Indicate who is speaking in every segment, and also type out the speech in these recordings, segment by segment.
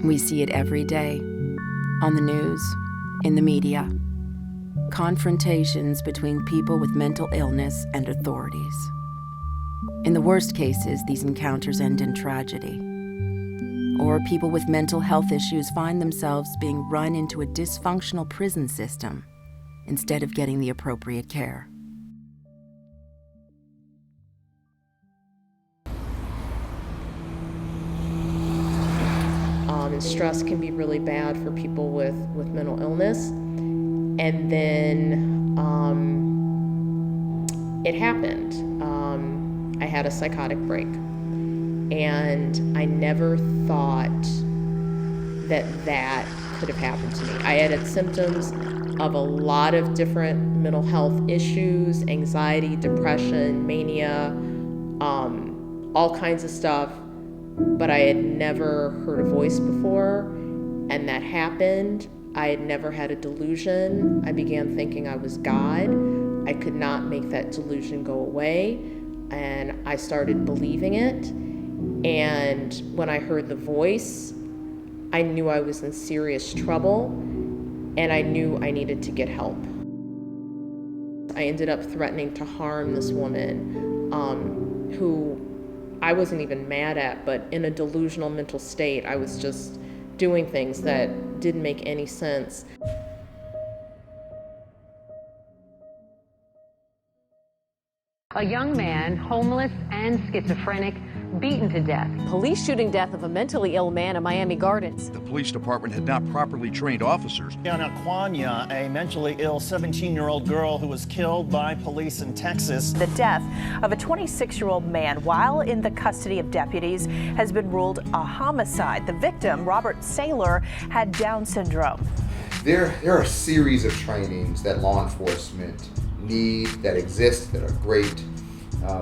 Speaker 1: We see it every day, on the news, in the media. Confrontations between people with mental illness and authorities. In the worst cases, these encounters end in tragedy. Or people with mental health issues find themselves being run into a dysfunctional prison system instead of getting the appropriate care.
Speaker 2: And stress can be really bad for people with mental illness. And then it happened. I had a psychotic break. And I never thought that could have happened to me. I had symptoms of a lot of different mental health issues, anxiety, depression, mania, all kinds of stuff. But I had never heard a voice before, and that happened. I had never had a delusion. I began thinking I was God. I could not make that delusion go away, and I started believing it. And when I heard the voice, I knew I was in serious trouble, and I knew I needed to get help. I ended up threatening to harm this woman who I wasn't even mad at, but in a delusional mental state, I was just doing things that didn't make any sense.
Speaker 3: A young man, homeless and schizophrenic, beaten to death.
Speaker 4: Police shooting death of a mentally ill man in Miami Gardens.
Speaker 5: The police department had not properly trained officers.
Speaker 6: Anna Quanya, a mentally ill 17-year-old girl who was killed by police in Texas.
Speaker 7: The death of a 26-year-old man while in the custody of deputies has been ruled a homicide. The victim, Robert Saylor, had Down syndrome.
Speaker 8: There are a series of trainings that law enforcement need, that exist, that are great.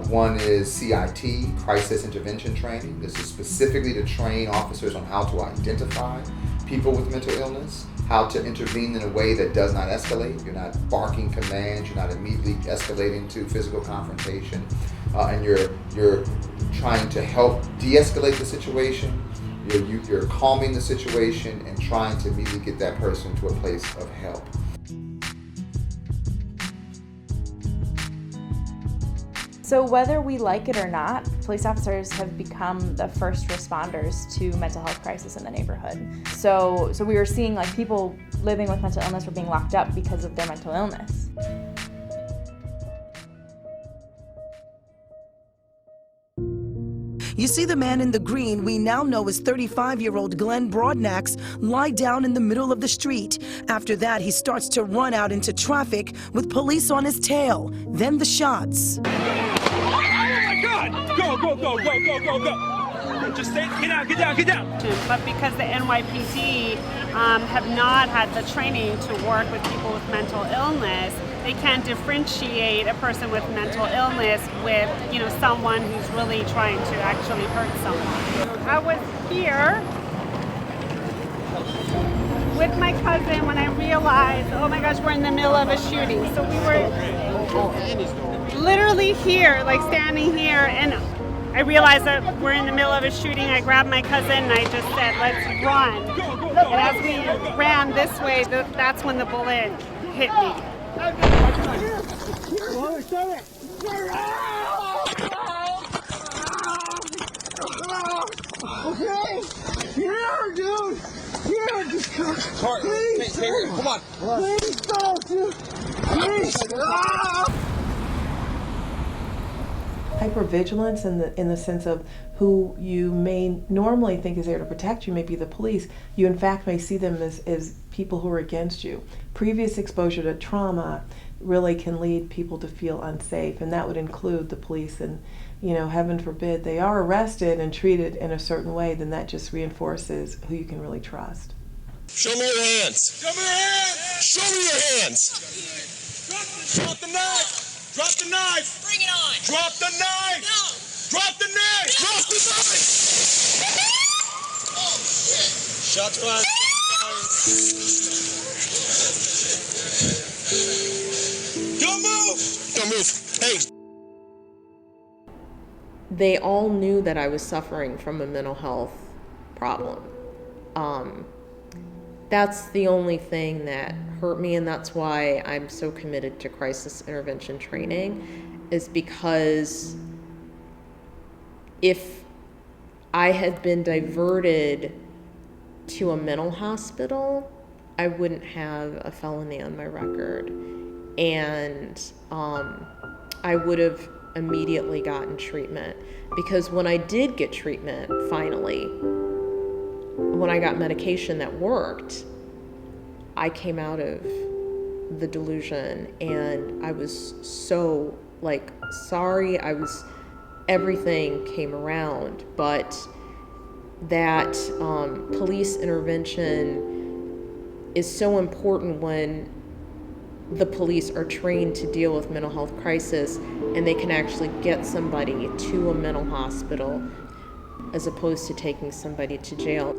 Speaker 8: One is CIT, Crisis Intervention Training. This is specifically to train officers on how to identify people with mental illness, how to intervene in a way that does not escalate. You're not barking commands, you're not immediately escalating to physical confrontation, and you're trying to help de-escalate the situation. You're calming the situation and trying to immediately get that person to a place of help.
Speaker 9: So whether we like it or not, police officers have become the first responders to mental health crisis in the neighborhood. So we were seeing like people living with mental illness were being locked up because of their mental illness.
Speaker 10: You see the man in the green we now know is 35-year-old Glenn Broadnax lie down in the middle of the street. After that, he starts to run out into traffic with police on his tail. Then the shots.
Speaker 11: Go, go, go, go, go, go, go. Just stay, get out, get down, get down.
Speaker 12: But because the NYPD have not had the training to work with people with mental illness, they can't differentiate a person with mental illness with, someone who's really trying to actually hurt someone. I was here with my cousin when I realized, oh my gosh, we're in the middle of a shooting. So we were literally here, like standing here, and I realized that we're in the middle of a shooting. I grabbed my cousin and I just said, let's run. And as we ran this way, that's when the bullet hit me.
Speaker 11: Okay, here, dude. Here, just come. Please, come on. Please don't, dude. Please.
Speaker 13: Hypervigilance in the sense of who you may normally think is there to protect you may be the police. You in fact may see them as people who are against you. Previous exposure to trauma really can lead people to feel unsafe, and that would include the police. And heaven forbid they are arrested and treated in a certain way, then that just reinforces who you can really trust.
Speaker 11: Show me your hands. Show me your hands. Show me your hands. Drop the knife. Drop the knife! Bring it on! Drop the knife! No! Drop the knife! No! Drop the knife! Oh, shit! Shots fired! Don't move! Don't move! Hey!
Speaker 2: They all knew that I was suffering from a mental health problem. That's the only thing that hurt me, and that's why I'm so committed to crisis intervention training, is because if I had been diverted to a mental hospital, I wouldn't have a felony on my record. And I would have immediately gotten treatment. Because when I did get treatment, finally, when I got medication that worked, I came out of the delusion, and I was so, like, sorry. Everything came around, but that police intervention is so important when the police are trained to deal with mental health crisis, and they can actually get somebody to a mental hospital as opposed to taking somebody to jail.